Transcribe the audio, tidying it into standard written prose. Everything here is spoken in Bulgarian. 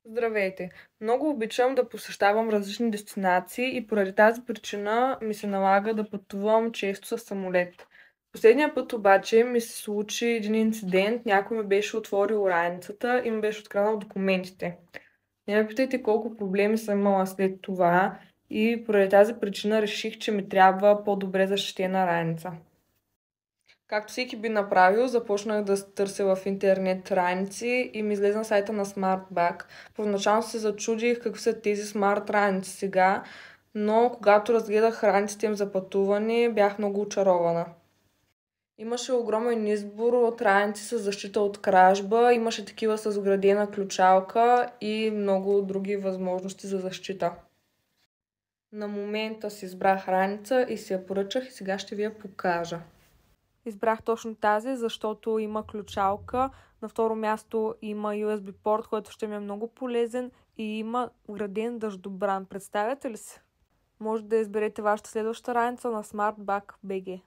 Здравейте! Много обичам да посещавам различни дестинации и поради тази причина ми се налага да пътувам често със самолет. Последния път обаче ми се случи един инцидент, някой ми беше отворил раницата и ми беше откраднал документите. Не ме питайте колко проблеми съм имала след това и поради тази причина реших, че ми трябва по-добре защитена раница. Както всеки би направил, започнах да търся в интернет раници и ми излезе на сайта на SmartBag. Първоначално се зачудих какви са тези смарт раници сега, но когато разгледах раниците им за пътуване, бях много очарована. Имаше огромен избор от раници с защита от кражба, имаше такива с вградена ключалка и много други възможности за защита. На момента си избрах раница и си я поръчах и сега ще ви я покажа. Избрах точно тази, защото има ключалка. На второ място има USB порт, който ще ми е много полезен и има вграден дъждобран. Представяте ли си? Може да изберете вашата следваща раница на SmartBag BG.